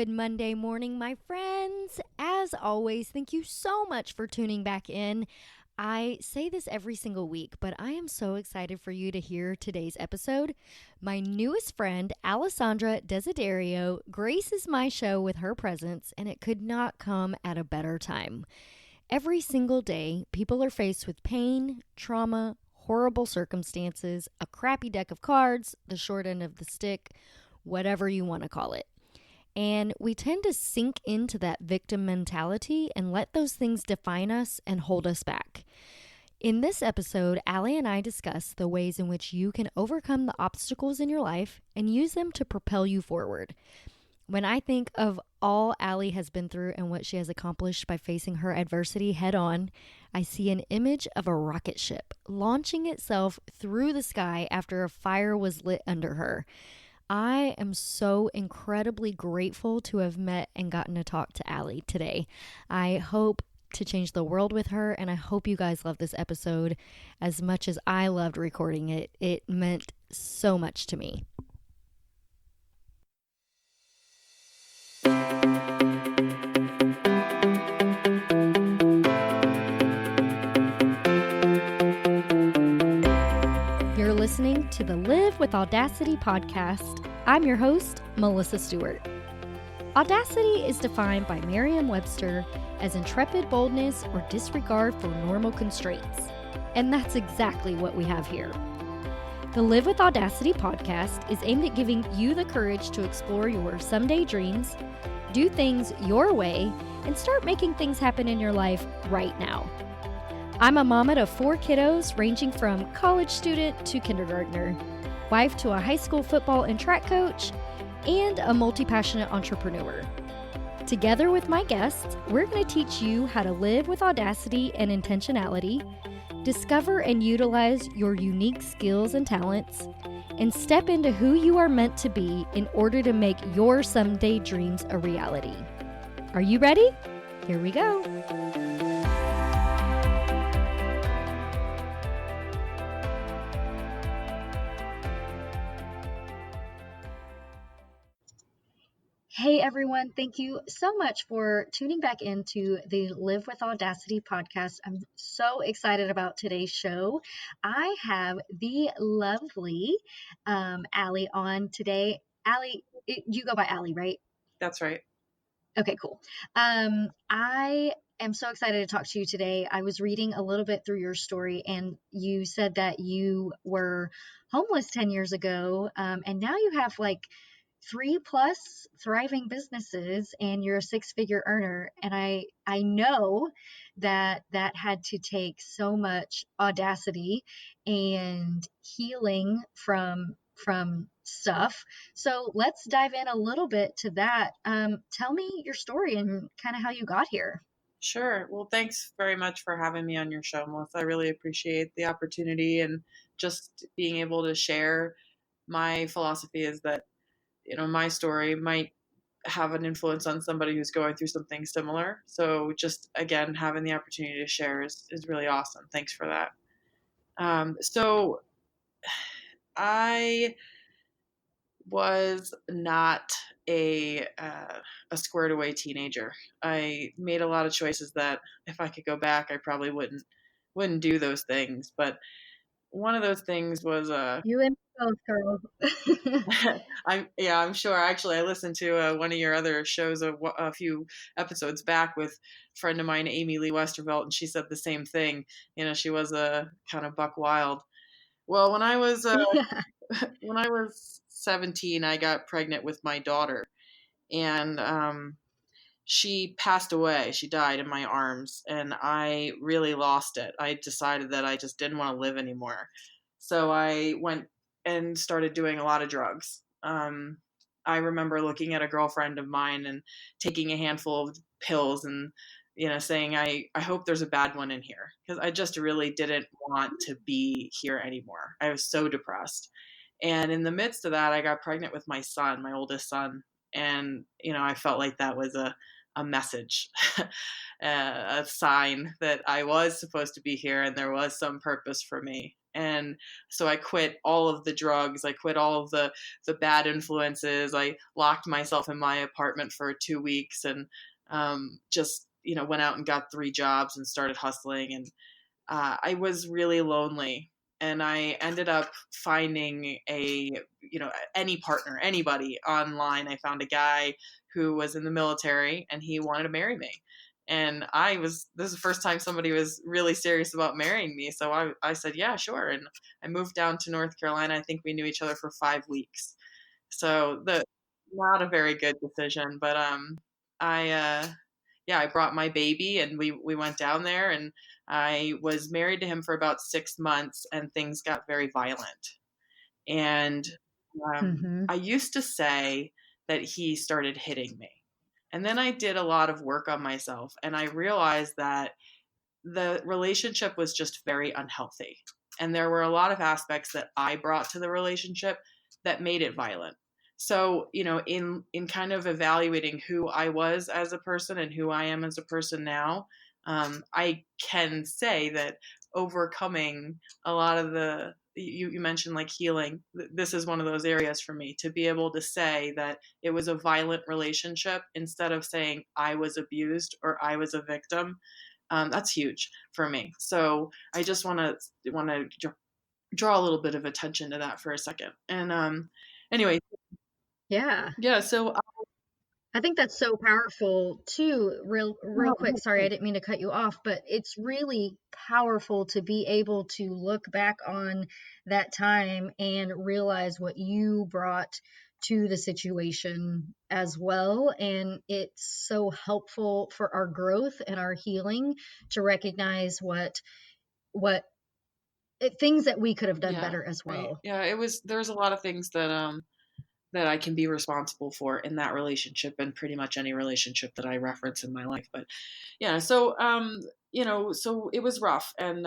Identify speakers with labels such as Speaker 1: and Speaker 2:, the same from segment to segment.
Speaker 1: Good Monday morning, my friends. As always, thank you so much for tuning back in. I say this every single week, but I am so excited for you to hear today's episode. My newest friend, Alessandra Desiderio, graces my show with her presence, and it could not come at a better time. Every single day, people are faced with pain, trauma, horrible circumstances, a crappy deck of cards, the short end of the stick, whatever you want to call it. And we tend to sink into that victim mentality and let those things define us and hold us back. In this episode, Aley and I discuss the ways in which you can overcome the obstacles in your life and use them to propel you forward. When I think of all Aley has been through and what she has accomplished by facing her adversity head on, I see an image of a rocket ship launching itself through the sky after a fire was lit under her. I am so incredibly grateful to have met and gotten to talk to Aley today. I hope to change the world with her, and I hope you guys love this episode as much as I loved recording it. It meant so much to me. You're listening to the Live with Audacity podcast. I'm your host, Melissa Stewart. Audacity is defined by Merriam-Webster as intrepid boldness or disregard for normal constraints. And that's exactly what we have here. The Live with Audacity podcast is aimed at giving you the courage to explore your someday dreams, do things your way, and start making things happen in your life right now. I'm a mama to 4 kiddos ranging from college student to kindergartner, wife to a high school football and track coach, and a multi-passionate entrepreneur. Together with my guests, we're going to teach you how to live with audacity and intentionality, discover and utilize your unique skills and talents, and step into who you are meant to be in order to make your someday dreams a reality. Are you ready? Here we go. Hey everyone, thank you so much for tuning back into the Live with Audacity podcast. I'm so excited about today's show. I have the lovely Aley on today. Aley, you go by Aley, right?
Speaker 2: That's right.
Speaker 1: Okay, cool. I am so excited to talk to you today. I was reading a little bit through your story, and you said that you were homeless 10 years ago, and now you have like 3+ thriving businesses and you're a 6-figure earner. And I know that had to take so much audacity and healing from stuff. So let's dive in a little bit to that. Tell me your story and kind of how you got here.
Speaker 2: Sure. Well, thanks very much for having me on your show, Melissa. I really appreciate the opportunity and just being able to share. My philosophy is that my story might have an influence on somebody who's going through something similar. So just, again, having the opportunity to share is really awesome. Thanks for that. So I was not a squared away teenager. I made a lot of choices that if I could go back, I probably wouldn't do those things. But one of those things was
Speaker 1: You and both, girl.
Speaker 2: I'm sure. Actually, I listened to one of your other shows a few episodes back with a friend of mine, Amy Lee Westervelt, and she said the same thing. She was a kind of buck wild. Well, when I was when I was 17, I got pregnant with my daughter, and she passed away. She died in my arms, and I really lost it. I decided that I just didn't want to live anymore. So I went and started doing a lot of drugs. I remember looking at a girlfriend of mine and taking a handful of pills and, saying, I hope there's a bad one in here, because I just really didn't want to be here anymore. I was so depressed. And in the midst of that, I got pregnant with my son, my oldest son. And, I felt like that was a message, a sign that I was supposed to be here and there was some purpose for me. And so I quit all of the drugs. I quit all of the bad influences. I locked myself in my apartment for 2 weeks and just, went out and got 3 jobs and started hustling. And I was really lonely. And I ended up finding any partner, anybody online. I found a guy who was in the military and he wanted to marry me. And this is the first time somebody was really serious about marrying me. So I said, yeah, sure. And I moved down to North Carolina. I think we knew each other for 5 weeks. So not a very good decision, but I yeah, I brought my baby and we went down there, and I was married to him for about 6 months, and things got very violent. And
Speaker 1: Mm-hmm.
Speaker 2: I used to say that he started hitting me. And then I did a lot of work on myself, and I realized that the relationship was just very unhealthy. And there were a lot of aspects that I brought to the relationship that made it violent. So, in kind of evaluating who I was as a person and who I am as a person now, I can say that overcoming a lot of you mentioned like healing. This is one of those areas for me to be able to say that it was a violent relationship instead of saying I was abused or I was a victim. That's huge for me. So I just want to draw a little bit of attention to that for a second. And anyway,
Speaker 1: Yeah.
Speaker 2: yeah. So
Speaker 1: I think that's so powerful too. Real quick, sorry, I didn't mean to cut you off, but it's really powerful to be able to look back on that time and realize what you brought to the situation as well. And it's so helpful for our growth and our healing to recognize what things that we could have done
Speaker 2: yeah,
Speaker 1: better as
Speaker 2: right.
Speaker 1: well.
Speaker 2: Yeah, there's a lot of things that I can be responsible for in that relationship and pretty much any relationship that I reference in my life. But yeah, so so it was rough, and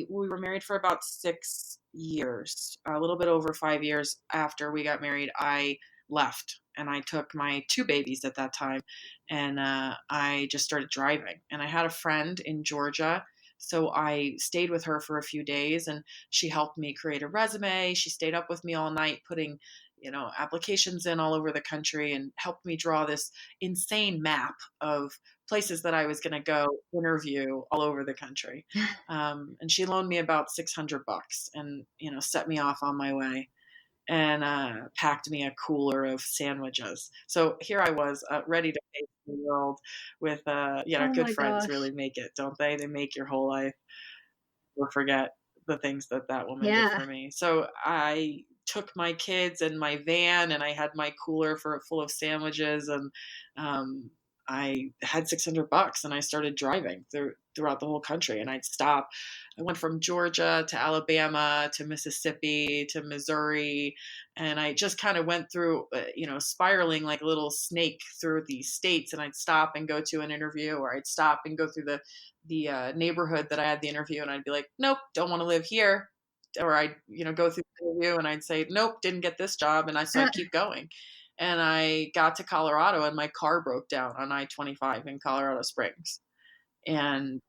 Speaker 2: we were married for about 6 years, a little bit over 5 years after we got married. I left and I took my 2 babies at that time, and I just started driving. And I had a friend in Georgia. So I stayed with her for a few days, and she helped me create a resume. She stayed up with me all night putting applications in all over the country, and helped me draw this insane map of places that I was going to go interview all over the country. And she loaned me about $600 and, set me off on my way, and packed me a cooler of sandwiches. So here I was, ready to face the world with,
Speaker 1: Oh
Speaker 2: good
Speaker 1: my
Speaker 2: friends
Speaker 1: gosh.
Speaker 2: really make it, don't they? They make your whole life. Or forget the things that that woman did
Speaker 1: Yeah.
Speaker 2: for me. So I took my kids and my van, and I had my cooler full of sandwiches, and um, I had $600, and I started driving throughout the whole country. And I'd stop. I went from Georgia to Alabama to Mississippi to Missouri, and I just kind of went through, spiraling like a little snake through these states. And I'd stop and go to an interview, or I'd stop and go through the neighborhood that I had the interview, and I'd be like, nope, don't want to live here. Or I'd, go through the interview and I'd say, nope, didn't get this job. And so I'd keep going. And I got to Colorado, and my car broke down on I-25 in Colorado Springs. And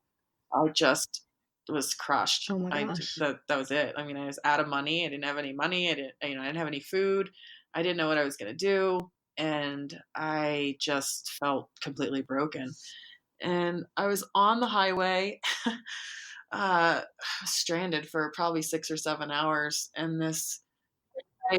Speaker 2: I just was crushed.
Speaker 1: Oh my gosh.
Speaker 2: That was it. I mean, I was out of money. I didn't have any money. I didn't have any food. I didn't know what I was going to do. And I just felt completely broken. And I was on the highway, stranded for probably 6 or 7 hours, and this guy,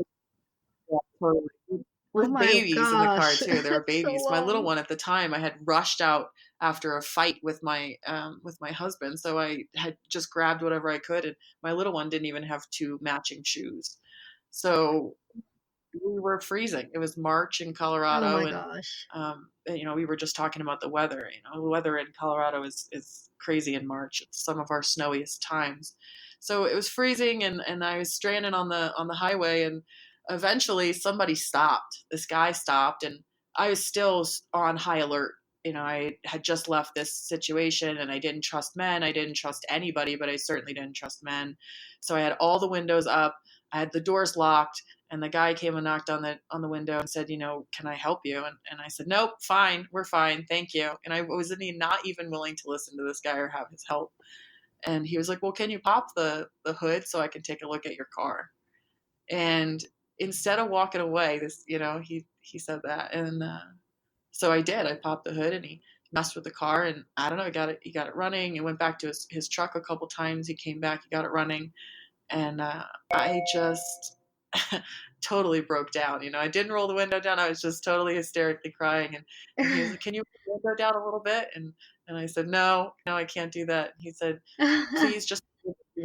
Speaker 2: yeah, totally,
Speaker 1: Oh
Speaker 2: with
Speaker 1: my
Speaker 2: babies in the car
Speaker 1: gosh.
Speaker 2: too. There were
Speaker 1: That's so
Speaker 2: babies. My little
Speaker 1: long.
Speaker 2: one at the time, I had rushed out after a fight with my husband, so I had just grabbed whatever I could, and my little one didn't even have 2 matching shoes. So we were freezing. It was March in
Speaker 1: Oh
Speaker 2: Colorado,
Speaker 1: my
Speaker 2: and
Speaker 1: gosh.
Speaker 2: we were just talking about the weather. The weather in Colorado is crazy in March. It's some of our snowiest times. So it was freezing, and I was stranded on the highway, and eventually somebody stopped. This guy stopped, and I was still on high alert. I had just left this situation, and I didn't trust men. I didn't trust anybody, but I certainly didn't trust men. So I had all the windows up. I had the doors locked, and the guy came and knocked on the window and said, can I help you? And I said, nope, fine, we're fine, thank you. And I was not even willing to listen to this guy or have his help. And he was like, well, can you pop the hood so I can take a look at your car? And instead of walking away, he said that. And so I did. I popped the hood and he messed with the car, and I don't know, he got it running. He went back to his truck a couple times. He came back, he got it running. And I just totally broke down. I didn't roll the window down. I was just totally hysterically crying. And he was like, can you roll the window down a little bit? And I said, no, no, I can't do that. He said, please just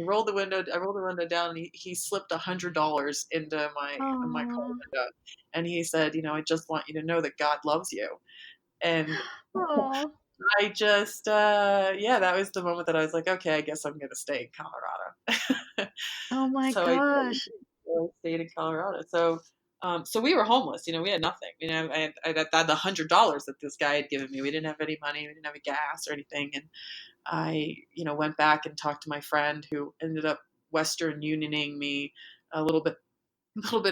Speaker 2: roll the window. I rolled the window down, and he slipped $100 into my car
Speaker 1: Oh.
Speaker 2: window. And he said, I just want you to know that God loves you. And
Speaker 1: Oh.
Speaker 2: I just, yeah, that was the moment that I was like, okay, I guess I'm going to stay in Colorado.
Speaker 1: Oh my
Speaker 2: So I did.
Speaker 1: gosh.
Speaker 2: I stayed in Colorado. So we were homeless. We had nothing. I had the $100 that this guy had given me. We didn't have any money. We didn't have a gas or anything. And I, went back and talked to my friend who ended up Western Unioning me a little bit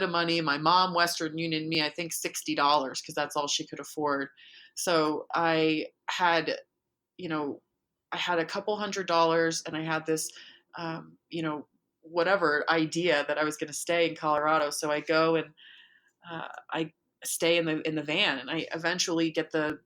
Speaker 2: of money. My mom Western Union me, I think $60 because that's all she could afford. So you know, I had a couple $100 and I had this, whatever idea that I was going to stay in Colorado. So I go and I stay in the van, and I eventually get the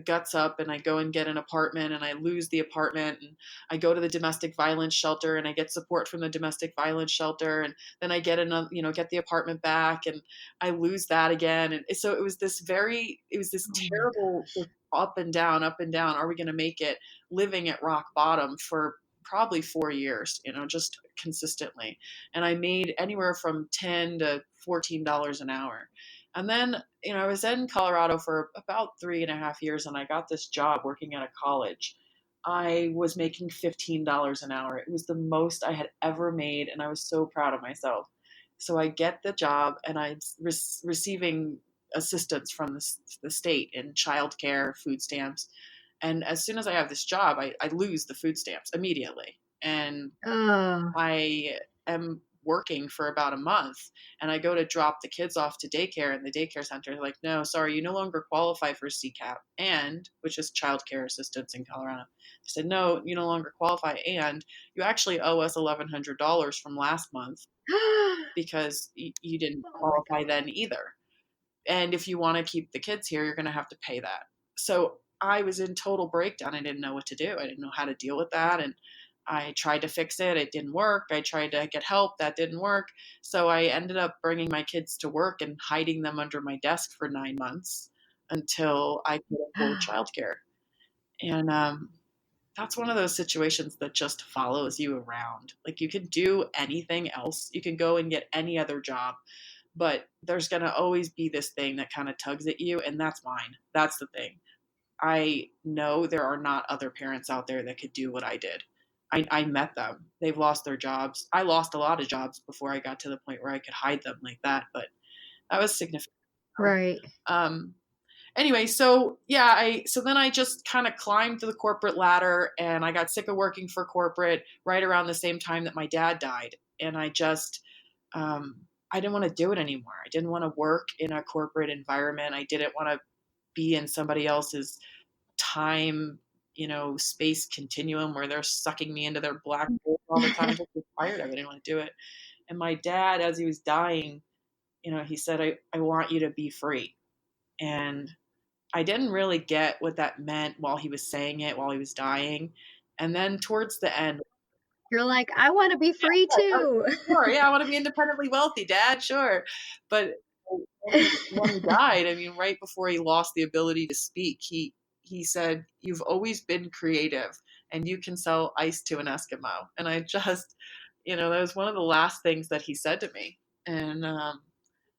Speaker 2: guts up and I go and get an apartment, and I lose the apartment, and I go to the domestic violence shelter and I get support from the domestic violence shelter, and then I get another, get the apartment back, and I lose that again. And so it was this
Speaker 1: Oh my
Speaker 2: terrible
Speaker 1: gosh.
Speaker 2: up and down, up and down. Are we going to make it, living at rock bottom for probably 4 years, just consistently. And I made anywhere from $10 to $14 an hour. And then, I was in Colorado for about 3.5 years, and I got this job working at a college. I was making $15 an hour. It was the most I had ever made, and I was so proud of myself. So I get the job, and I'm receiving assistance from the state in childcare, food stamps. And as soon as I have this job, I lose the food stamps immediately. And
Speaker 1: Oh.
Speaker 2: I am working for about a month, and I go to drop the kids off to daycare, and the daycare center is like, no, sorry, you no longer qualify for CCAP, and which is child care assistance in Colorado. I said, no, you no longer qualify, and you actually owe us $1,100 from last month because you didn't
Speaker 1: Oh my
Speaker 2: qualify
Speaker 1: gosh.
Speaker 2: then either. And if you want to keep the kids here, you're going to have to pay that. So I was in total breakdown. I didn't know what to do. I didn't know how to deal with that. And I tried to fix it. It didn't work. I tried to get help. That didn't work. So I ended up bringing my kids to work and hiding them under my desk for 9 months until I could afford childcare. And that's one of those situations that just follows you around. Like, you can do anything else. You can go and get any other job, but there's going to always be this thing that kind of tugs at you, and that's mine. That's the thing. I know there are not other parents out there that could do what I did. I met them. They've lost their jobs. I lost a lot of jobs before I got to the point where I could hide them like that, but that was significant.
Speaker 1: Right.
Speaker 2: Um, anyway, so yeah, so then I just kind of climbed the corporate ladder, and I got sick of working for corporate right around the same time that my dad died. And I didn't want to do it anymore. I didn't want to work in a corporate environment. I didn't want to be in somebody else's time, space continuum where they're sucking me into their black hole all the time. I just was tired of it. I didn't want to do it. And my dad, as he was dying, he said, I want you to be free. And I didn't really get what that meant while he was saying it, while he was dying. And then towards the end,
Speaker 1: You're like, I want to be free
Speaker 2: oh,
Speaker 1: too.
Speaker 2: sure, yeah, I want to be independently wealthy, Dad, sure. But when he died, I mean, right before he lost the ability to speak, he said, "You've always been creative, and you can sell ice to an Eskimo." And I just, that was one of the last things that he said to me. And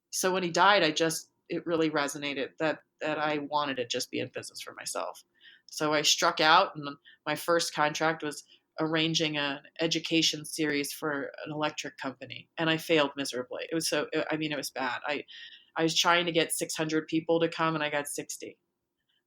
Speaker 2: so when he died, it really resonated that I wanted to just be in business for myself. So I struck out, and my first contract was arranging an education series for an electric company, and I failed miserably. It was it was bad. I was trying to get 600 people to come, and I got 60.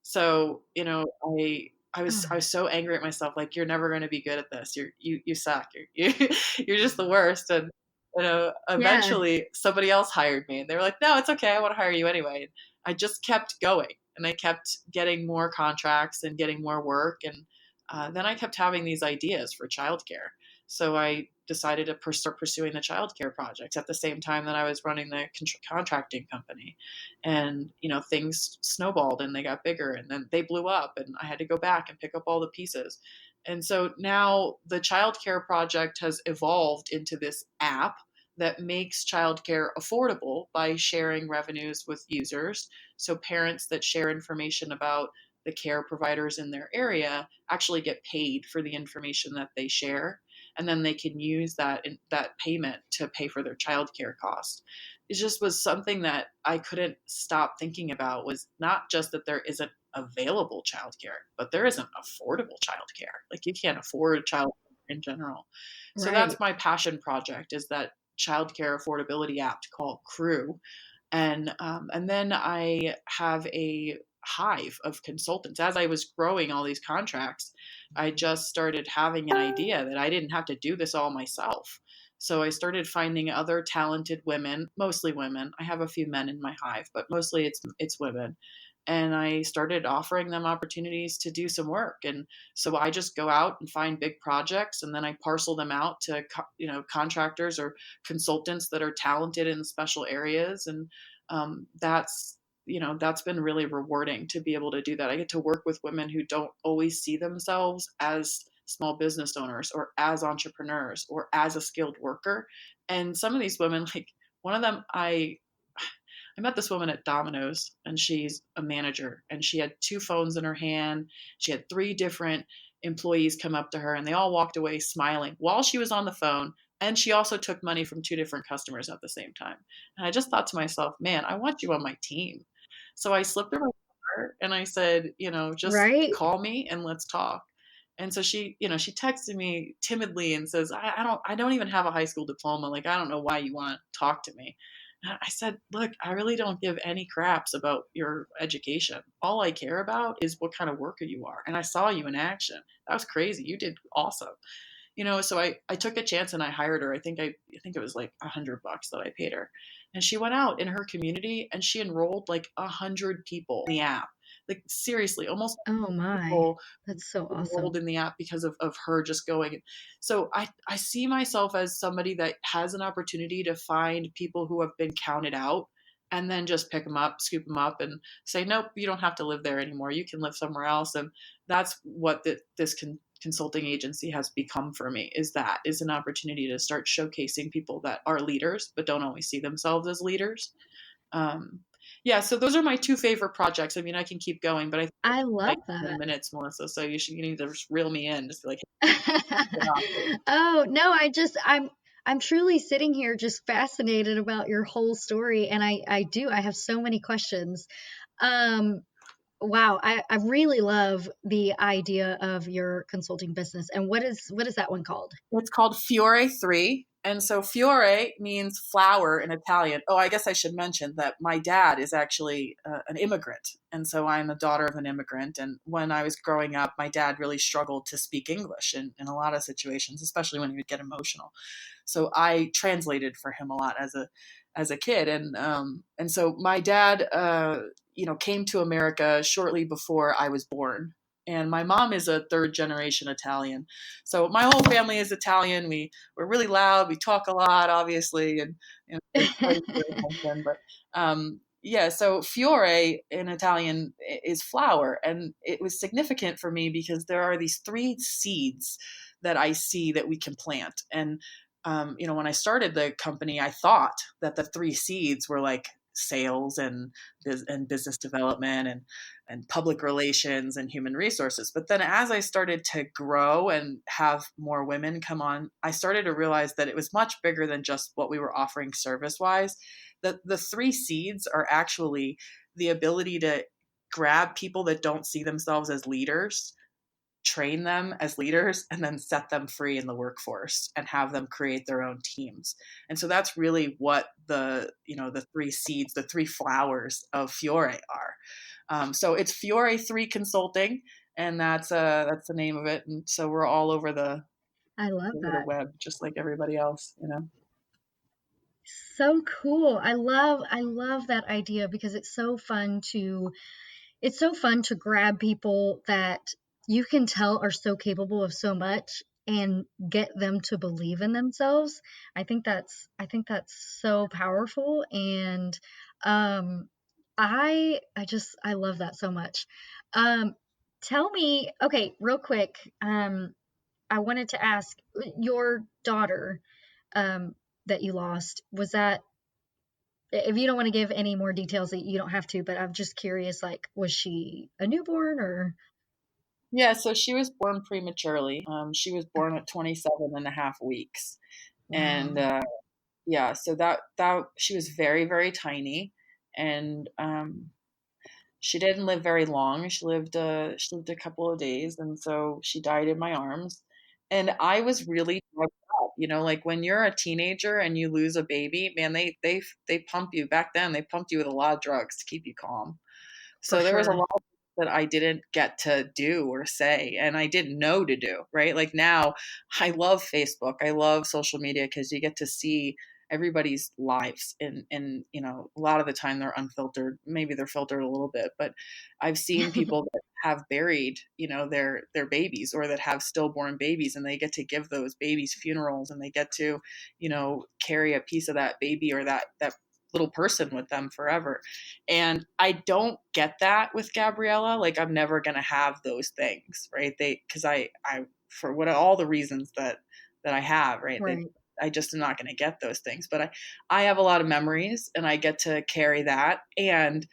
Speaker 2: So, I was so angry at myself, like, you're never going to be good at this. You suck. You're just the worst. And,
Speaker 1: Yeah.
Speaker 2: eventually somebody else hired me, and they were like, no, it's okay. I want to hire you anyway. And I just kept going, and I kept getting more contracts and getting more work. And then I kept having these ideas for childcare. So I decided to start pursuing the childcare projects at the same time that I was running the contracting company. And, things snowballed and they got bigger and then they blew up and I had to go back and pick up all the pieces. And so now the childcare project has evolved into this app that makes childcare affordable by sharing revenues with users. So parents that share information about the care providers in their area actually get paid for the information that they share, and then they can use that payment to pay for their childcare costs. It just was something that I couldn't stop thinking about, was not just that there isn't available childcare, but there isn't affordable childcare. Like, you can't afford childcare in general. So that's
Speaker 1: Right.
Speaker 2: my passion project, is that childcare affordability app called Crew. And then I have a hive of consultants. As I was growing all these contracts, I just started having an idea that I didn't have to do this all myself. So I started finding other talented women, mostly women. I have a few men in my hive, but mostly it's women. And I started offering them opportunities to do some work. And so I just go out and find big projects, and then I parcel them out to contractors or consultants that are talented in special areas. And that's been really rewarding to be able to do that. I get to work with women who don't always see themselves as small business owners or as entrepreneurs or as a skilled worker. And some of these women, like one of them, I met this woman at Domino's, and she's a manager, and she had two phones in her hand. She had three different employees come up to her, and they all walked away smiling while she was on the phone. And she also took money from two different customers at the same time. And I just thought to myself, man, I want you on my team. So I slipped her my number and I said, just
Speaker 1: Right.
Speaker 2: call me and let's talk. And so she texted me timidly and says, I don't even have a high school diploma. Like, I don't know why you want to talk to me. I said, look, I really don't give any craps about your education. All I care about is what kind of worker you are. And I saw you in action. That was crazy. You did awesome. So I took a chance and I hired her. I think it was like $100 that I paid her. And she went out in her community and she enrolled like 100 people in the app. Like, seriously, almost
Speaker 1: Oh my.
Speaker 2: people
Speaker 1: That's so awesome.
Speaker 2: enrolled in the app because of her just going. So I see myself as somebody that has an opportunity to find people who have been counted out and then just pick them up, scoop them up, and say, nope, you don't have to live there anymore. You can live somewhere else. And that's what this consulting agency has become for me, is an opportunity to start showcasing people that are leaders but don't always see themselves as leaders. um, yeah, so those are my two favorite projects. I mean, I can keep going, but I think
Speaker 1: I
Speaker 2: like
Speaker 1: love
Speaker 2: 10
Speaker 1: that.
Speaker 2: minutes, Melissa. So you need to just reel me in, just be like, "Get off it."
Speaker 1: Oh, no, I'm truly sitting here just fascinated about your whole story, and I have so many questions. Um wow, I really love the idea of your consulting business. And what is that one called?
Speaker 2: It's called Fiore 3. And so Fiore means flower in Italian. Oh, I guess I should mention that my dad is actually an immigrant. And so I'm the daughter of an immigrant. And when I was growing up, my dad really struggled to speak English in a lot of situations, especially when he would get emotional. So I translated for him a lot as a kid. And so my dad, came to America shortly before I was born. And my mom is a third generation Italian. So my whole family is Italian. We're really loud. We talk a lot, obviously, and fight for attention. But yeah, so fiore in Italian is flower, and it was significant for me because there are these three seeds that I see that we can plant. And when I started the company, I thought that the three seeds were like sales and business development and public relations and human resources. But then as I started to grow and have more women come on, I started to realize that it was much bigger than just what we were offering service wise. That the three seeds are actually the ability to grab people that don't see themselves as leaders, train them as leaders, and then set them free in the workforce and have them create their own teams. And so that's really what the three seeds, the three flowers of Fiore are. So it's Fiore 3 Consulting, and that's the name of it. And so we're all
Speaker 1: I love
Speaker 2: over the
Speaker 1: that.
Speaker 2: web, just like everybody else.
Speaker 1: So cool. I love that idea because it's so fun to grab people that you can tell are so capable of so much and get them to believe in themselves. I think that's so powerful, and um I love that so much. Um Tell me, okay, real quick, I wanted to ask, your daughter that you lost, was that, if you don't want to give any more details, that you don't have to, but I'm just curious, like, was she a newborn or?
Speaker 2: Yeah, so she was born prematurely. She was born
Speaker 1: Okay.
Speaker 2: at 27 and a half weeks. And
Speaker 1: Wow.
Speaker 2: yeah, so that she was very, very tiny. And she didn't live very long. She lived a couple of days, and so she died in my arms. And I was really drugged up, like when you're a teenager and you lose a baby, man, they pump you. Back then, they pumped you with a lot of drugs to keep you calm.
Speaker 1: For
Speaker 2: So there was a
Speaker 1: sure.
Speaker 2: lot of things that I didn't get to do or say, and I didn't know to do, right? Like now, I love Facebook. I love social media because you get to see everybody's lives, and a lot of the time they're unfiltered. Maybe they're filtered a little bit, but I've seen people that have buried, their babies, or that have stillborn babies, and they get to give those babies funerals, and they get to, carry a piece of that baby or that little person with them forever. And I don't get that with Gabriella. Like I'm never gonna have those things, right? Because I for what all the reasons that I have, right?
Speaker 1: Right.
Speaker 2: I just am not gonna get those things. But I have a lot of memories, and I get to carry that, and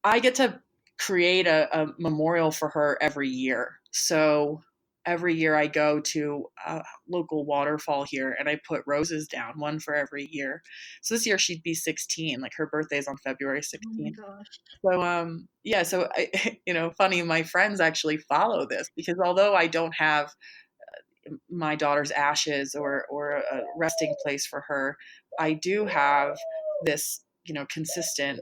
Speaker 2: I get to create a memorial for her every year. So every year I go to a local waterfall here, and I put roses down, one for every year. So this year she'd be 16, like her birthday's on February
Speaker 1: Oh my
Speaker 2: 16th.
Speaker 1: gosh.
Speaker 2: So yeah, so funny, my friends actually follow this, because although I don't have my daughter's ashes or a resting place for her, I do have this, consistent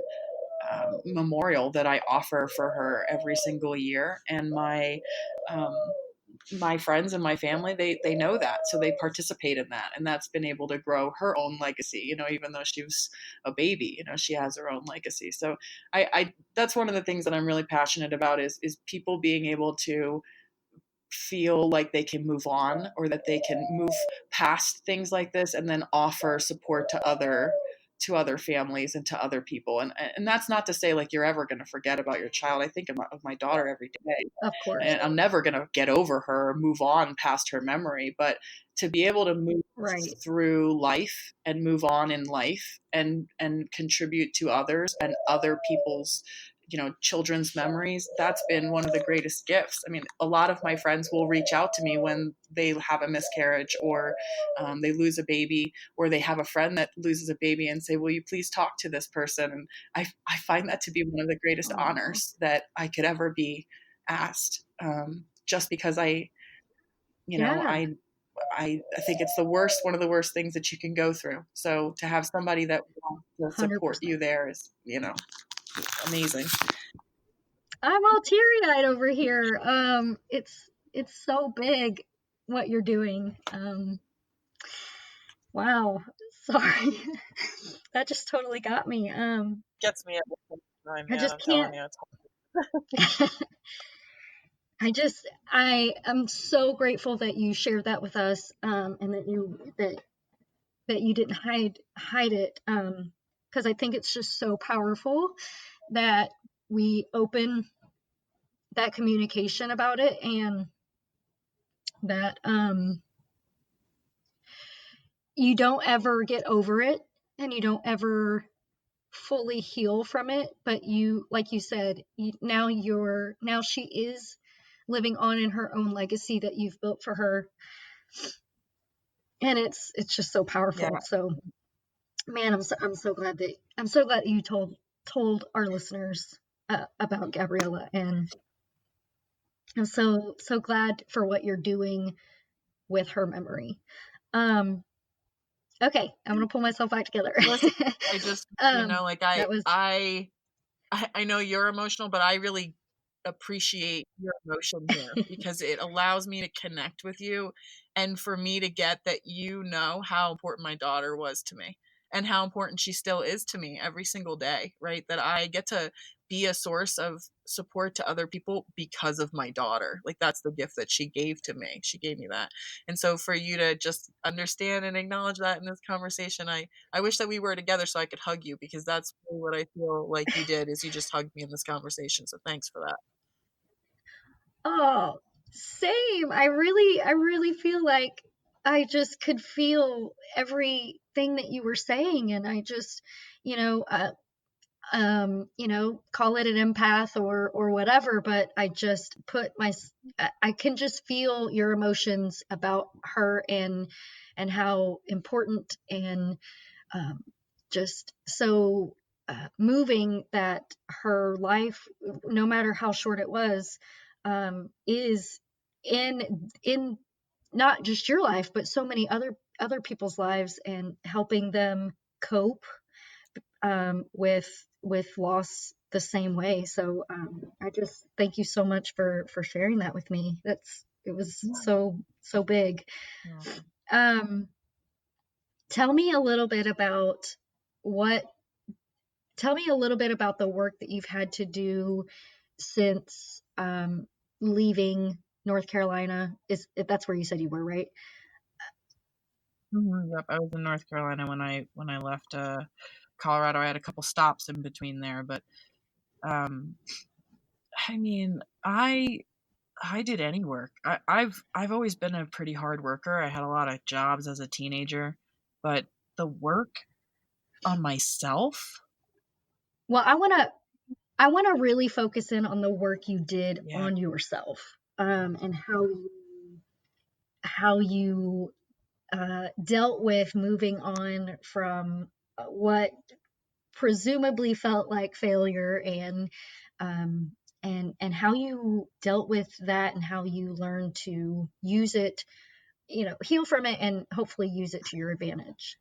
Speaker 2: memorial that I offer for her every single year. And um, my friends and my family, they know that, so they participate in that, and that's been able to grow her own legacy. Even though she was a baby, she has her own legacy. So I that's one of the things that I'm really passionate about, is people being able to feel like they can move on, or that they can move past things like this, and then offer support to other families and to other people. And that's not to say like you're ever going to forget about your child. I think of my daughter every day,
Speaker 1: Of course.
Speaker 2: and I'm never going to get over her or move on past her memory. But to be able to move
Speaker 1: Right.
Speaker 2: through life and move on in life, and contribute to others and other people's, children's memories, that's been one of the greatest gifts. I mean, a lot of my friends will reach out to me when they have a miscarriage, or they lose a baby, or they have a friend that loses a baby, and say, will you please talk to this person? And I find that to be one of the greatest
Speaker 1: Oh,
Speaker 2: honors that I could ever be asked, just because you know
Speaker 1: yeah.
Speaker 2: I I think it's one of the worst things that you can go through. So to have somebody that wants to support
Speaker 1: 100%.
Speaker 2: you there is, amazing.
Speaker 1: I'm all teary-eyed over here. It's so big what you're doing. Wow. Sorry. That just totally got me.
Speaker 2: Gets me every time,
Speaker 1: I
Speaker 2: man.
Speaker 1: just
Speaker 2: I'm telling
Speaker 1: can't.
Speaker 2: you, it's
Speaker 1: I am so grateful that you shared that with us, and that you didn't hide it, because I think it's just so powerful that we open that communication about it, and that you don't ever get over it, and you don't ever fully heal from it, but you, like you said, now she is living on in her own legacy that you've built for her, and it's just so
Speaker 2: yeah.
Speaker 1: powerful. So, man, I'm so glad that you told our listeners about Gabriella, and I'm so glad for what you're doing with her memory. Um, okay, I'm gonna pull myself back together.
Speaker 2: Listen, I just, like
Speaker 1: That was
Speaker 2: I know you're emotional, but I really appreciate your emotion here, because it allows me to connect with you, and for me to get that how important my daughter was to me. and how important she still is to me every single day, right? That I get to be a source of support to other people because of my daughter. Like, that's the gift that she gave to me. She gave me that. And so for you to just understand and acknowledge that in this conversation, I wish that we were together so I could hug you, because that's really what I feel like you did, is you just hugged me in this conversation. So thanks for that.
Speaker 1: Oh, same. I really feel like I just could feel everything that you were saying, and I just, you know, call it an empath or whatever, but I just I can just feel your emotions about her and how important and um, just so moving that her life, no matter how short it was, is in not just your life, but so many other people's lives, and helping them cope with loss the same way. So I just thank you so much for sharing that with me. It was so big. Um, tell me a little bit about what. Tell me a little bit about the work that you've had to do since leaving North Carolina. Is that's where you said you were, right?
Speaker 2: Yep, I was in North Carolina when I left Colorado. I had a couple stops in between there, but um, I mean, I did any work. I've always been a pretty hard worker. I had a lot of jobs as a teenager, but the work on myself,
Speaker 1: Well, I want to really focus in on the work you did
Speaker 2: yeah.
Speaker 1: on yourself, and how you dealt with moving on from what presumably felt like failure, um, and how you dealt with that, and how you learned to use it, heal from it, and hopefully use it to your advantage.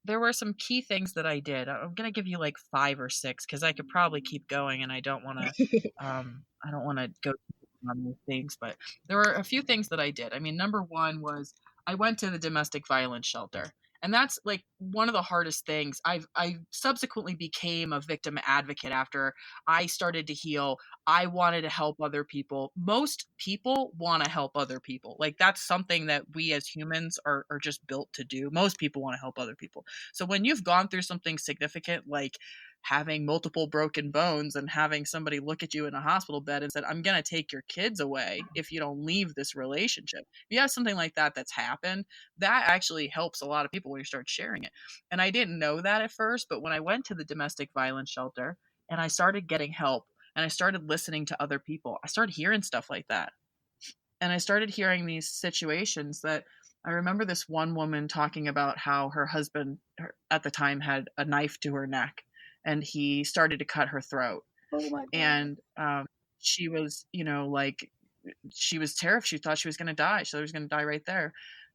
Speaker 2: There were some key things that I did. I'm gonna give you like 5 or 6, because I could probably keep going, and I don't want to go on these things, but there were a few things that I did. I mean, number one was I went to the domestic violence shelter. And that's like one of the hardest things. I subsequently became a victim advocate after I started to heal. I wanted to help other people. Most people want to help other people. Like, that's something that we as humans are just built to do. Most people want to help other people. So when you've gone through something significant, like having multiple broken bones and having somebody look at you in a hospital bed and said, I'm going to take your kids away if you don't leave this relationship. If you have something like that that's happened, that actually helps a lot of people when you start sharing it. And I didn't know that at first, but when I went to the domestic violence shelter and I started getting help and I started listening to other people, I started hearing stuff like that. And I started hearing these situations that I remember this one woman talking about how her husband at the time had a knife to her neck, and he started to cut her throat.
Speaker 1: Oh my God.
Speaker 2: And she was, like, she was terrified. She thought she was going to die. She thought she was going to die right there.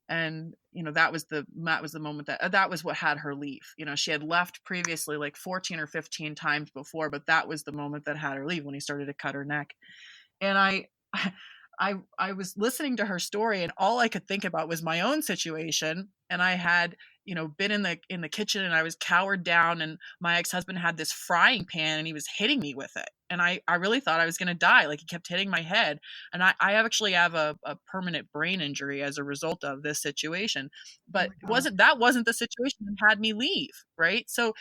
Speaker 2: And that was the moment that was what had her leave. She had left previously like 14 or 15 times before, but that was the moment that had her leave, when he started to cut her neck. And I was listening to her story, and all I could think about was my own situation. And I had, been in the kitchen, and I was cowered down, and my ex-husband had this frying pan and he was hitting me with it. And I really thought I was going to die. Like, he kept hitting my head. And I actually have a permanent brain injury as a result of this situation.
Speaker 1: Oh
Speaker 2: But
Speaker 1: my God.
Speaker 2: that wasn't the situation that had me leave. Right. So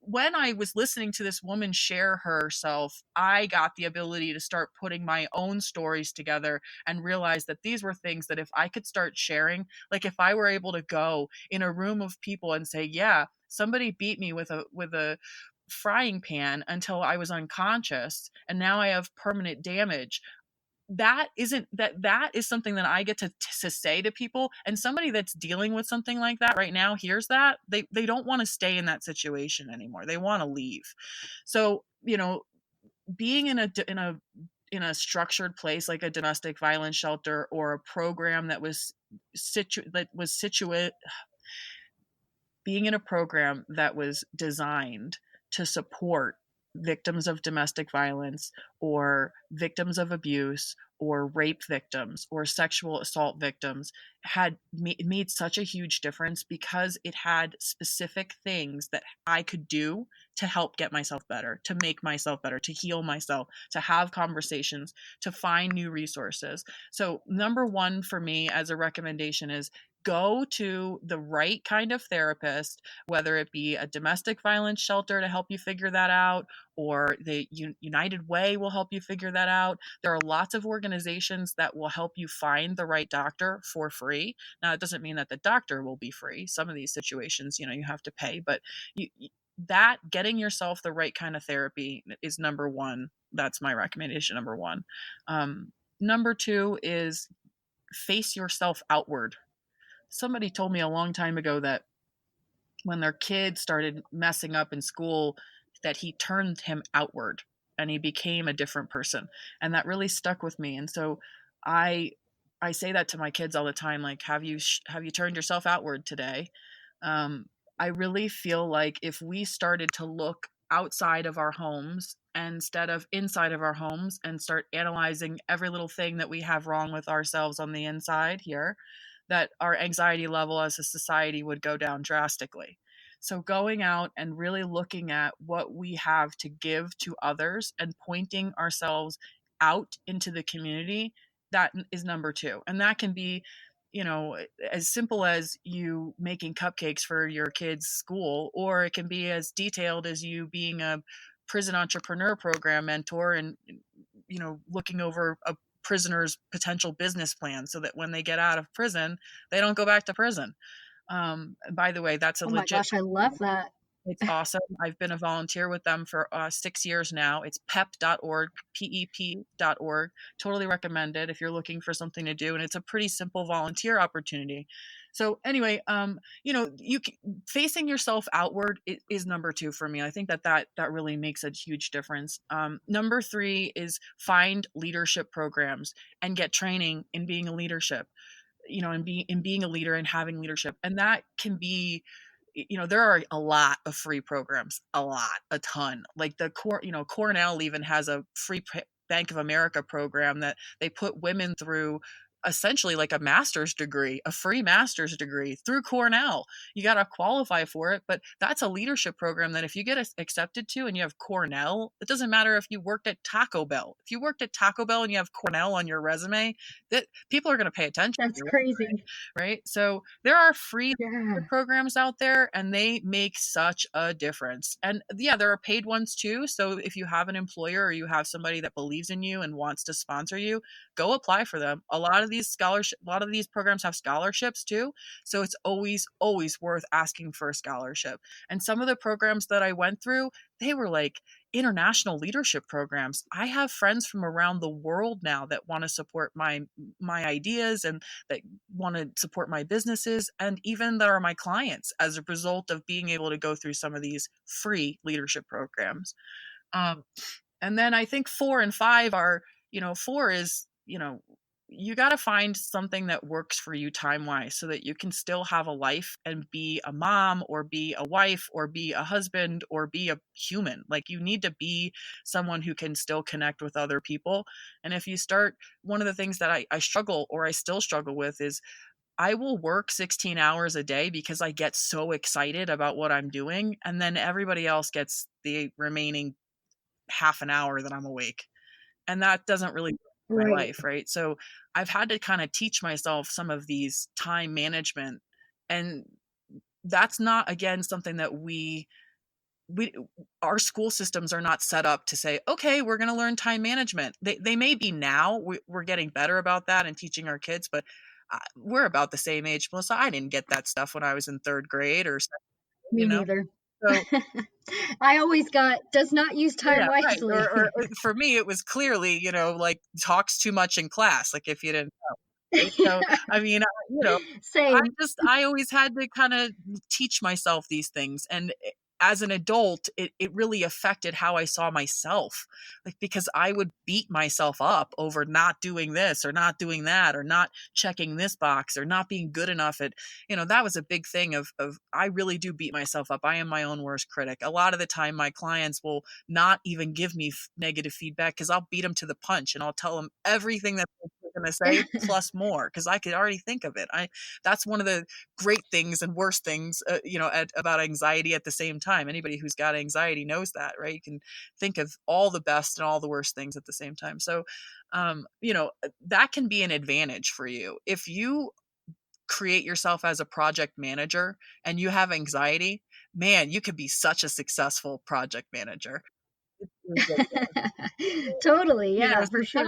Speaker 2: when I was listening to this woman share herself, I got the ability to start putting my own stories together and realize that these were things that if I could start sharing, like if I were able to go in a room of people and say, yeah, somebody beat me with a frying pan until I was unconscious and now I have permanent damage. That is something that I get to say to people, and somebody that's dealing with something like that right now hears that, they don't want to stay in that situation anymore. They want to leave. So, being in a structured place like a domestic violence shelter, or a program that was situate being in a program that was designed to support victims of domestic violence or victims of abuse or rape victims or sexual assault victims had made such a huge difference because it had specific things that I could do to help get myself better, to make myself better, to heal myself, to have conversations, to find new resources. So number one for me as a recommendation is go to the right kind of therapist, whether it be a domestic violence shelter to help you figure that out, or the United Way will help you figure that out. There are lots of organizations that will help you find the right doctor for free. Now, it doesn't mean that the doctor will be free. Some of these situations, you have to pay, but that getting yourself the right kind of therapy is number one. That's my recommendation, number one. Number two is face yourself outward. Somebody told me a long time ago that when their kid started messing up in school, that he turned him outward and he became a different person. And that really stuck with me. And so I I say that to my kids all the time, like, have you turned yourself outward today? Um, I really feel like if we started to look outside of our homes instead of inside of our homes and start analyzing every little thing that we have wrong with ourselves on the inside here, that our anxiety level as a society would go down drastically. So, going out and really looking at what we have to give to others and pointing ourselves out into the community, that is number two. And that can be, as simple as you making cupcakes for your kids' school, or it can be as detailed as you being a prison entrepreneur program mentor and, looking over a prisoner's potential business plan so that when they get out of prison, they don't go back to prison. By the way, that's a
Speaker 3: Oh my
Speaker 2: legit.
Speaker 3: gosh, I love that.
Speaker 2: It's awesome. I've been a volunteer with them for 6 years now. It's pep.org, PEP.org. Totally recommend it if you're looking for something to do. And it's a pretty simple volunteer opportunity. So anyway, facing yourself outward is number two for me. I think that really makes a huge difference. Number three is find leadership programs and get training in being a leadership, and being a leader and having leadership. And that can be, there are a lot of free programs, a ton. Like Cornell even has a free Bank of America program that they put women through, essentially like a master's degree, a free master's degree through Cornell. You got to qualify for it, but that's a leadership program that if you get accepted to and you have Cornell, it doesn't matter if you worked at Taco Bell. If you worked at Taco Bell and you have Cornell on your resume, that people are going to pay attention to
Speaker 3: That's
Speaker 2: you,
Speaker 3: crazy.
Speaker 2: right? So there are free
Speaker 3: Yeah.
Speaker 2: programs out there and they make such a difference. And yeah, there are paid ones too. So if you have an employer or you have somebody that believes in you and wants to sponsor you, go apply for them. A lot of these programs have scholarships too. So it's always worth asking for a scholarship. And some of the programs that I went through, they were like international leadership programs. I have friends from around the world now that want to support my ideas and that want to support my businesses, and even that are my clients as a result of being able to go through some of these free leadership programs. Um, and then I think four and five are, four is, you got to find something that works for you time wise so that you can still have a life and be a mom or be a wife or be a husband or be a human. Like, you need to be someone who can still connect with other people. And if you start, one of the things that I struggle, or I still struggle with, is I will work 16 hours a day because I get so excited about what I'm doing. And then everybody else gets the remaining half an hour that I'm awake. And that doesn't really my
Speaker 3: Right.
Speaker 2: life, right? So I've had to kind of teach myself some of these time management. And that's not, again, something that we our school systems are not set up to say, okay, we're going to learn time management. They may be now. We're getting better about that and teaching our kids, but we're about the same age, Melissa. I didn't get that stuff when I was in third grade or second grade,
Speaker 3: Me neither.
Speaker 2: So
Speaker 3: I always got does not use time
Speaker 2: yeah, right.
Speaker 3: wisely.
Speaker 2: Or for me, it was clearly, like, talks too much in class, like if you didn't know. Right? So, I mean,
Speaker 3: Same.
Speaker 2: I always had to kind of teach myself these things. And as an adult, it really affected how I saw myself, like, because I would beat myself up over not doing this or not doing that or not checking this box or not being good enough at, that was a big thing of I really do beat myself up. I am my own worst critic. A lot of the time my clients will not even give me negative feedback because I'll beat them to the punch and I'll tell them everything that they're going to say plus more because I could already think of it. That's one of the great things and worst things, about anxiety at the same time. Anybody who's got anxiety knows that, right? You can think of all the best and all the worst things at the same time. So, that can be an advantage for you. If you create yourself as a project manager and you have anxiety, man, you could be such a successful project manager.
Speaker 3: Totally, yeah,
Speaker 2: So
Speaker 3: for sure.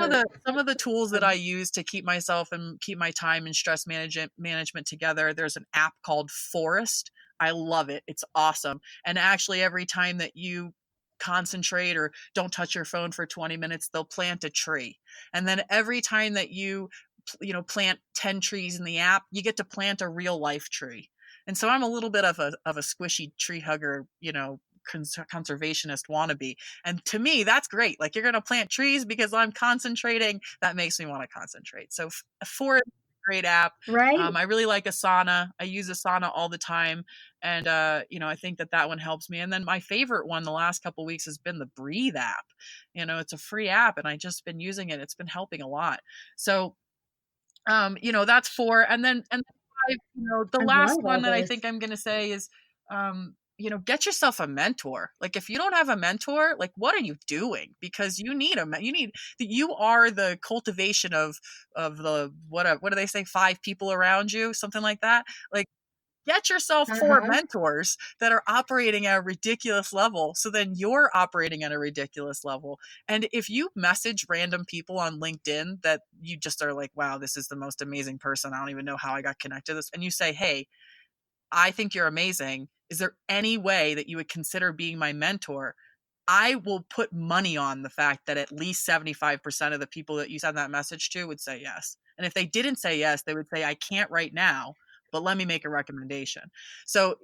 Speaker 2: some of the tools that I use to keep myself and keep my time and stress management together, there's an app called Forest. I love it. It's awesome. And actually every time that you concentrate or don't touch your phone for 20 minutes, they'll plant a tree. And then every time that you plant 10 trees in the app, you get to plant a real life tree. And so I'm a little bit of a squishy tree hugger, conservationist wannabe. And to me, that's great. Like, you're going to plant trees because I'm concentrating. That makes me want to concentrate. So for a great app.
Speaker 3: Right?
Speaker 2: I really like Asana. I use Asana all the time. And, I think that one helps me. And then my favorite one the last couple of weeks has been the Breathe app. It's a free app and I just been using it. It's been helping a lot. So, that's four. And then five, the
Speaker 3: I
Speaker 2: last
Speaker 3: love all
Speaker 2: one that I
Speaker 3: this.
Speaker 2: think I'm going to say is, get yourself a mentor. Like, if you don't have a mentor, like, what are you doing? Because you are the cultivation of the, what do they say? 5 people around you, something like that. Like, get yourself 4
Speaker 3: Uh-huh.
Speaker 2: mentors that are operating at a ridiculous level. So then you're operating at a ridiculous level. And if you message random people on LinkedIn that you just are like, wow, this is the most amazing person. I don't even know how I got connected to this. And you say, hey, I think you're amazing. Is there any way that you would consider being my mentor? I will put money on the fact that at least 75% of the people that you send that message to would say yes. And if they didn't say yes, they would say, I can't right now, but let me make a recommendation. So,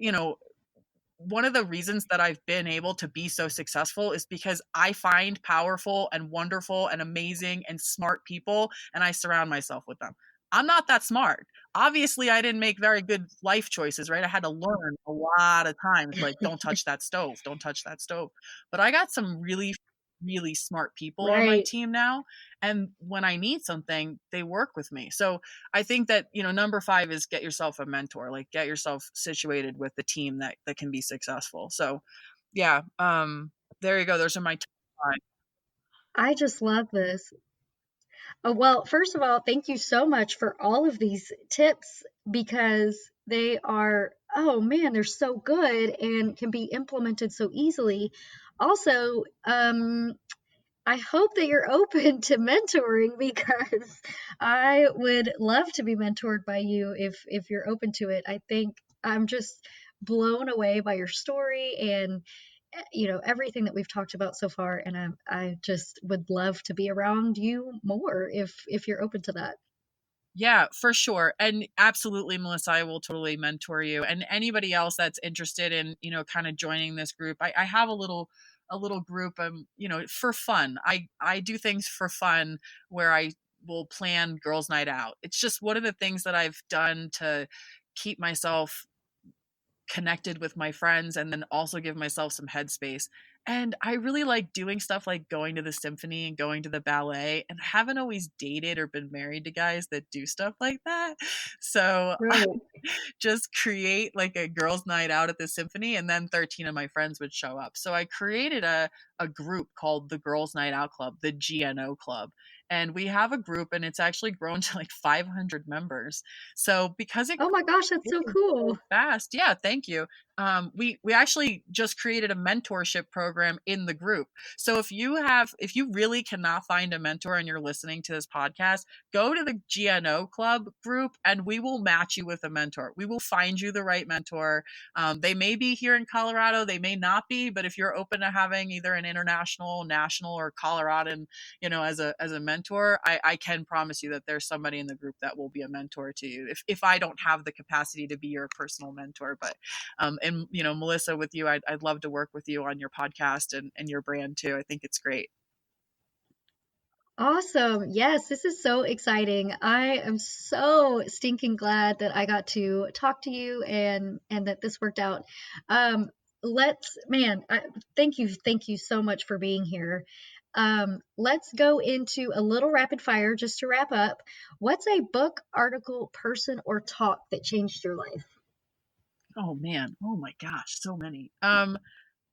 Speaker 2: one of the reasons that I've been able to be so successful is because I find powerful and wonderful and amazing and smart people, and I surround myself with them. I'm not that smart. Obviously, I didn't make very good life choices, right? I had to learn a lot of times, like, don't touch that stove, don't touch that stove. But I got some really, really smart people on my
Speaker 3: Right.
Speaker 2: team now. And when I need something, they work with me. So I think that, number 5 is get yourself a mentor, like, get yourself situated with the team that can be successful. So yeah, there you go. Those are my top 5.
Speaker 3: I just love this. Oh, well, first of all, thank you so much for all of these tips because they are, oh man, they're so good and can be implemented so easily. Also, I hope that you're open to mentoring because I would love to be mentored by you if you're open to it. I think I'm just blown away by your story and everything that we've talked about so far, and I just would love to be around you more if you're open to that.
Speaker 2: Yeah, for sure. And absolutely, Melissa, I will totally mentor you. And anybody else that's interested in, kind of joining this group, I have a little group, for fun. I do things for fun where I will plan girls' night out. It's just one of the things that I've done to keep myself connected with my friends and then also give myself some headspace. And I really like doing stuff like going to the symphony and going to the ballet, and haven't always dated or been married to guys that do stuff like that. So
Speaker 3: Right.
Speaker 2: just create like a girls' night out at the symphony, and then 13 of my friends would show up. So I created a group called the Girls' Night Out Club, the GNO Club. And we have a group, and it's actually grown to like 500 members. So because it
Speaker 3: Oh my gosh, that's so
Speaker 2: grew so
Speaker 3: cool.
Speaker 2: fast, yeah, thank you. We actually just created a mentorship program in the group. So if you really cannot find a mentor and you're listening to this podcast, go to the GNO Club group and we will match you with a mentor. We will find you the right mentor. They may be here in Colorado, they may not be, but if you're open to having either an international, national, or Coloradan, as a mentor, I can promise you that there's somebody in the group that will be a mentor to you. If I don't have the capacity to be your personal mentor, but and Melissa, with you, I'd love to work with you on your podcast and your brand too. I think it's great.
Speaker 3: Awesome. Yes, this is so exciting. I am so stinking glad that I got to talk to you and that this worked out. Um, thank you so much for being here. Let's go into a little rapid fire just to wrap up. What's a book, article, person, or talk that changed your life?
Speaker 2: Oh man, oh my gosh, so many. I'm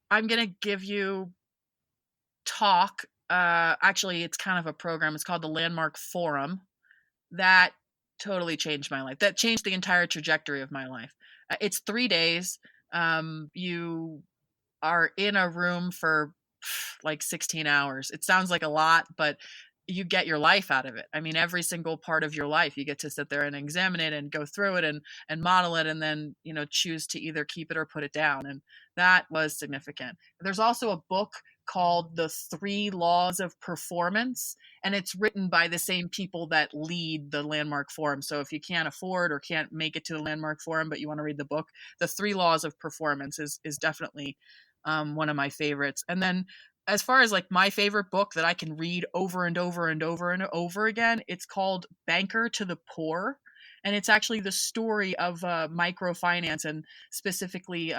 Speaker 2: gonna give you talk. Actually, it's kind of a program. It's called the Landmark Forum. That totally changed my life. That changed the entire trajectory of my life. It's 3 days. You are in a room for like 16 hours. It sounds like a lot, but you get your life out of it. I mean, every single part of your life, you get to sit there and examine it and go through it and model it, and then, choose to either keep it or put it down. And that was significant. There's also a book called The 3 Laws of Performance, and it's written by the same people that lead the Landmark Forum. So if you can't afford or can't make it to the Landmark Forum, but you want to read the book, The 3 Laws of Performance is definitely one of my favorites. And then as far as like my favorite book that I can read over and over and over and over again, it's called Banker to the Poor. And it's actually the story of microfinance, and specifically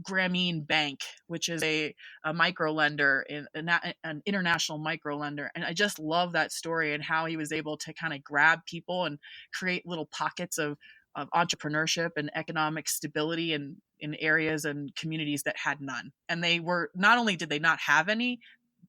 Speaker 2: Grameen Bank, which is a micro lender, an international micro lender. And I just love that story and how he was able to kind of grab people and create little pockets of entrepreneurship and economic stability in areas and communities that had none. And they were, not only did they not have any,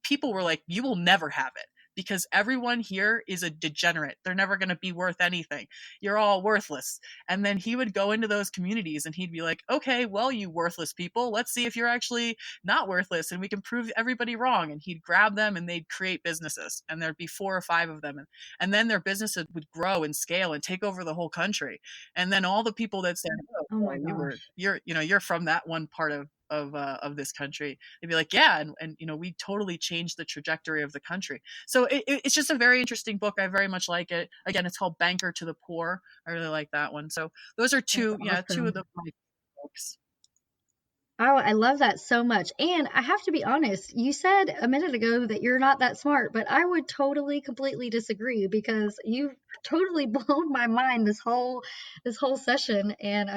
Speaker 2: people were like, you will never have it, because everyone here is a degenerate. They're never going to be worth anything. You're all worthless. And then he would go into those communities and he'd be like, okay, well, you worthless people, let's see if you're actually not worthless and we can prove everybody wrong. And he'd grab them and they'd create businesses, and there'd be 4 or 5 of them. And then their businesses would grow and scale and take over the whole country. And then all the people that said, oh,
Speaker 3: Oh my
Speaker 2: well,
Speaker 3: gosh.
Speaker 2: you're from that one part of this country, they'd be like, yeah, and we totally changed the trajectory of the country. So it's just a very interesting book. I very much like it. Again, it's called Banker to the Poor. I really like that one. So those are
Speaker 3: That's
Speaker 2: two of
Speaker 3: awesome.
Speaker 2: my books.
Speaker 3: Oh, I love that so much. And I have to be honest, you said a minute ago that you're not that smart, but I would totally completely disagree because you've totally blown my mind this whole session, and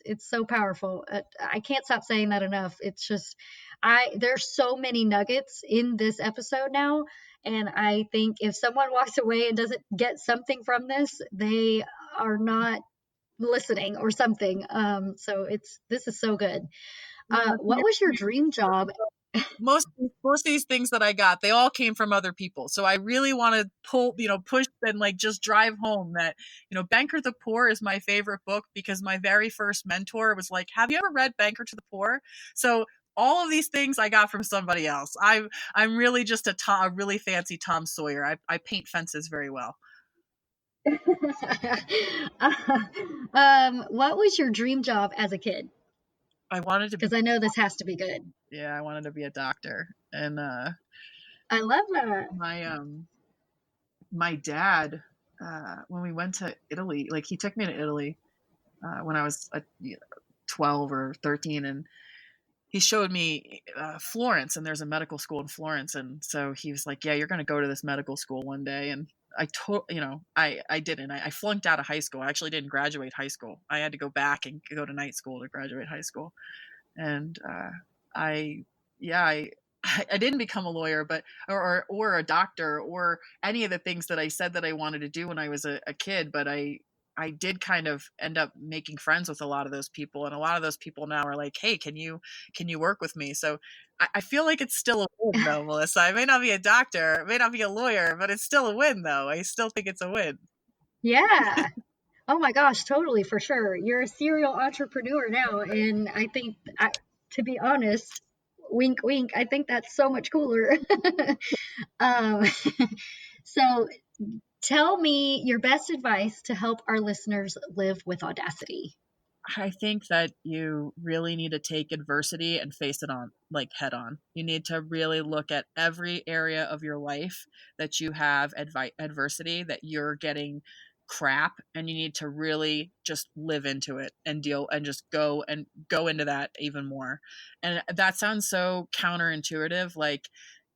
Speaker 3: it's so powerful. I can't stop saying that enough. It's just I there's so many nuggets in this episode now, and I think if someone walks away and doesn't get something from this, they are not listening or something. This is so good. What was your dream job?
Speaker 2: Most of these things that I got, they all came from other people. So I really want to push and like just drive home that, Banker to the Poor is my favorite book, because my very first mentor was like, have you ever read Banker to the Poor? So all of these things I got from somebody else. I'm really just a really fancy Tom Sawyer. I paint fences very well.
Speaker 3: What was your dream job as a kid?
Speaker 2: I wanted to be,
Speaker 3: Because I know this has to be good.
Speaker 2: yeah, I wanted to be a doctor. And
Speaker 3: I love that.
Speaker 2: my dad, when we went to Italy, like he took me to Italy when I was 12 or 13, and he showed me Florence, and there's a medical school in Florence. And so he was like, yeah, you're going to go to this medical school one day. And I didn't. I flunked out of high school. I actually didn't graduate high school. I had to go back and go to night school to graduate high school. And I, yeah, I didn't become a lawyer, but or a doctor or any of the things that I said that I wanted to do when I was a kid. But I did kind of end up making friends with a lot of those people, and a lot of those people now are like, hey, can you work with me? So I feel like it's still a win, though, Melissa. I may not be a doctor, I may not be a lawyer, but it's still a win, though. I still think it's a win.
Speaker 3: Yeah. Oh my gosh, totally, for sure. You're a serial entrepreneur now, and I think, to be honest, wink, wink, I think that's so much cooler. um, so, tell me your best advice to help our listeners live with audacity.
Speaker 2: I think that you really need to take adversity and face it on, like, head on. You need to really look at every area of your life that you have adversity, that you're getting crap, and you need to really just live into it and deal and just go into that even more. And that sounds so counterintuitive. Like,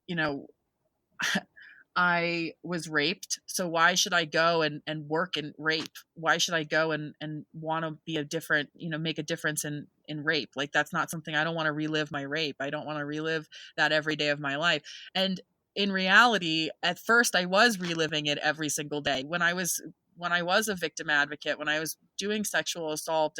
Speaker 2: you know, I was raped, so why should I go and work in rape? Why should I go and want to be a different, make a difference in rape? Like, that's not something. I don't want to relive my rape. I don't want to relive that every day of my life. And in reality, at first I was reliving it every single day. When I was a victim advocate, when I was doing sexual assault,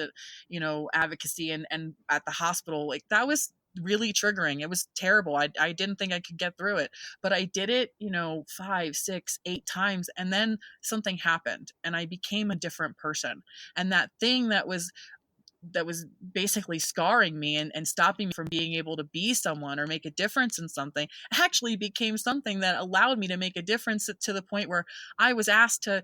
Speaker 2: advocacy and at the hospital, like, that was really triggering. It was terrible. I didn't think I could get through it, but I did it, 5, 6, 8 times. And then something happened and I became a different person. And that thing that was basically scarring me and stopping me from being able to be someone or make a difference in something actually became something that allowed me to make a difference, to the point where I was asked to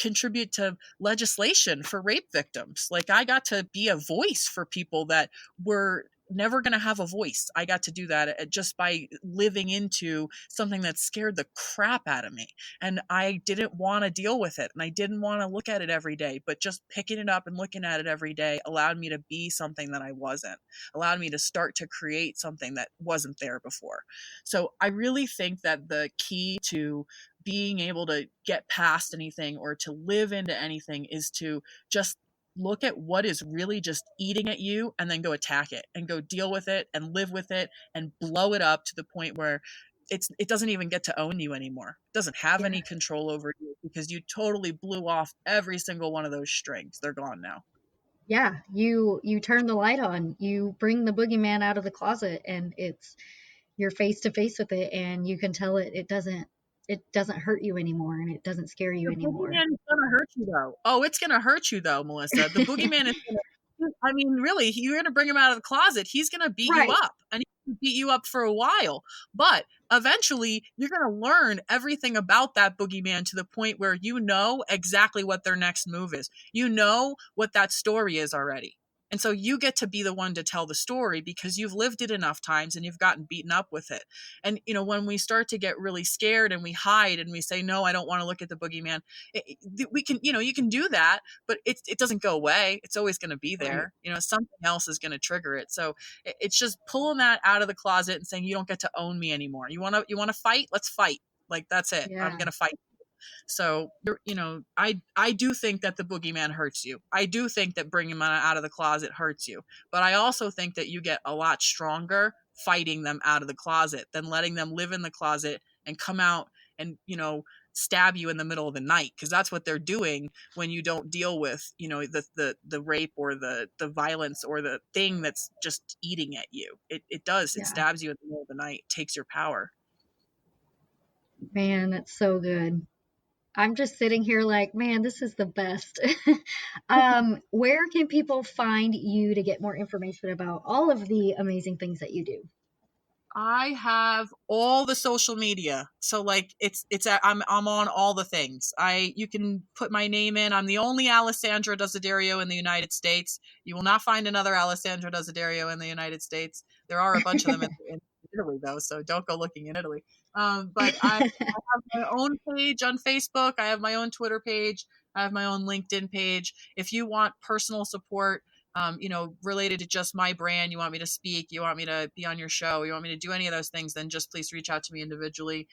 Speaker 2: contribute to legislation for rape victims. Like, I got to be a voice for people that were never going to have a voice. I got to do that just by living into something that scared the crap out of me. And I didn't want to deal with it. And I didn't want to look at it every day, but just picking it up and looking at it every day allowed me to be something that I wasn't, allowed me to start to create something that wasn't there before. So I really think that the key to being able to get past anything or to live into anything is to just look at what is really just eating at you and then go attack it and go deal with it and live with it and blow it up to the point where it doesn't even get to own you anymore. It doesn't have
Speaker 3: Yeah.
Speaker 2: any control over you because you totally blew off every single one of those strings. They're gone now.
Speaker 3: Yeah, you turn the light on, you bring the boogeyman out of the closet, and you're face to face with it, and you can tell it doesn't hurt you anymore, and it doesn't scare you
Speaker 2: The
Speaker 3: anymore.
Speaker 2: boogeyman is gonna hurt you though. Oh, it's gonna hurt you though, Melissa. The boogeyman is gonna, I mean, really, you're gonna bring him out of the closet. He's gonna beat you
Speaker 3: Right,
Speaker 2: up. And he can beat you up for a while. But eventually you're gonna learn everything about that boogeyman to the point where you know exactly what their next move is. You know what that story is already. And so you get to be the one to tell the story because you've lived it enough times and you've gotten beaten up with it. And, when we start to get really scared and we hide and we say, no, I don't want to look at the boogeyman, we can, you can do that, but it doesn't go away. It's always going to be
Speaker 3: right.
Speaker 2: there. Something else is going to trigger it. So it's just pulling that out of the closet and saying, you don't get to own me anymore. You want to fight? Let's fight. Like, that's it. I'm
Speaker 3: Yeah,
Speaker 2: going to fight. So, I do think that the boogeyman hurts you. I do think that bringing him out of the closet hurts you. But I also think that you get a lot stronger fighting them out of the closet than letting them live in the closet and come out and, stab you in the middle of the night, because that's what they're doing when you don't deal with, the rape or the violence or the thing that's just eating at you. It
Speaker 3: yeah.
Speaker 2: stabs you in the middle of the night, takes your power.
Speaker 3: Man, that's so good. I'm just sitting here like, man, this is the best. Where can people find you to get more information about all of the amazing things that you do?
Speaker 2: I have all the social media. So, like, I'm on all the things. You can put my name in. I'm the only Alessandra Desideri in the United States. You will not find another Alessandra Desideri in the United States. There are a bunch of them in Italy though, so don't go looking in Italy. But I have my own page on Facebook. I have my own Twitter page. I have my own LinkedIn page. If you want personal support, related to just my brand, you want me to speak, you want me to be on your show, you want me to do any of those things, then just please reach out to me individually.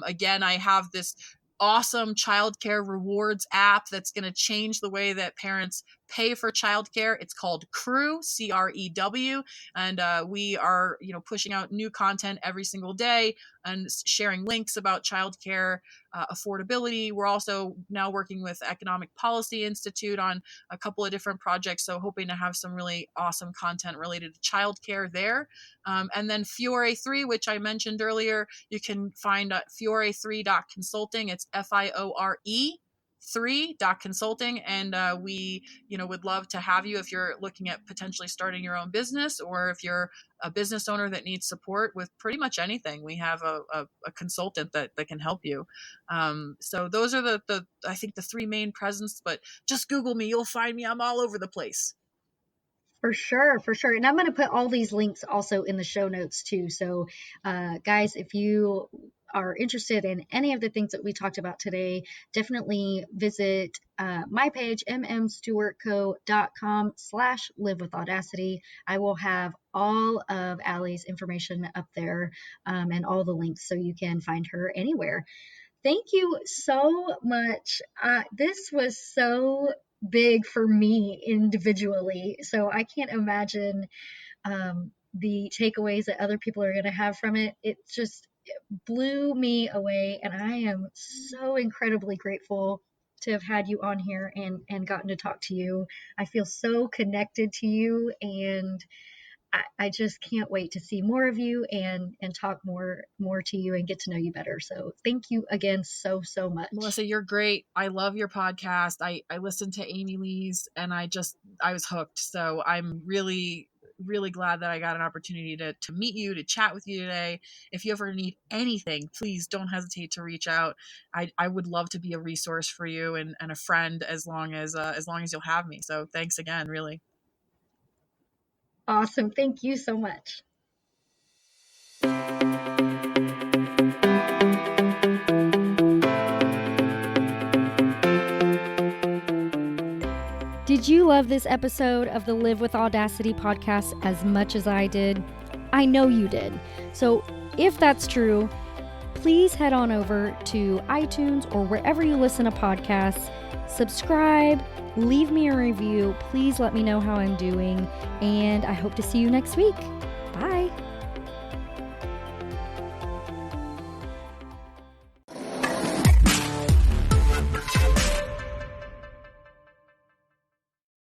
Speaker 2: Again, I have this awesome childcare rewards app that's going to change the way that parents pay for childcare. It's called Crew, CREW, and we are, pushing out new content every single day and sharing links about childcare affordability. We're also now working with Economic Policy Institute on a couple of different projects, so hoping to have some really awesome content related to childcare there. And then Fiore 3, which I mentioned earlier, you can find at fiore3.consulting. It's FIORE 3.consulting, and we would love to have you if you're looking at potentially starting your own business, or if you're a business owner that needs support with pretty much anything. We have a consultant that can help you. So those are the I think the three main presents, but just Google me, you'll find me. I'm all over the place.
Speaker 3: For sure, for sure. And I'm going to put all these links also in the show notes too. So, guys, if you are interested in any of the things that we talked about today, definitely visit my page, mmstewartco.com/livewithaudacity. I will have all of Aley's information up there and all the links so you can find her anywhere. Thank you so much. This was so big for me individually, so I can't imagine the takeaways that other people are going to have from it. It just blew me away, and I am so incredibly grateful to have had you on here and gotten to talk to you. I feel so connected to you, and I just can't wait to see more of you and talk more to you and get to know you better. So thank you again so much.
Speaker 2: Melissa, you're great. I love your podcast. I listened to Amy Lee's and I was hooked. So I'm really glad that I got an opportunity to meet you, to chat with you today. If you ever need anything, please don't hesitate to reach out. I would love to be a resource for you and a friend as long as you'll have me. So thanks again, really.
Speaker 3: Awesome. Thank you so much.
Speaker 1: Did you love this episode of the Live with Audacity podcast as much as I did? I know you did. So if that's true, please head on over to iTunes or wherever you listen to podcasts, subscribe, leave me a review. Please let me know how I'm doing, and I hope to see you next week.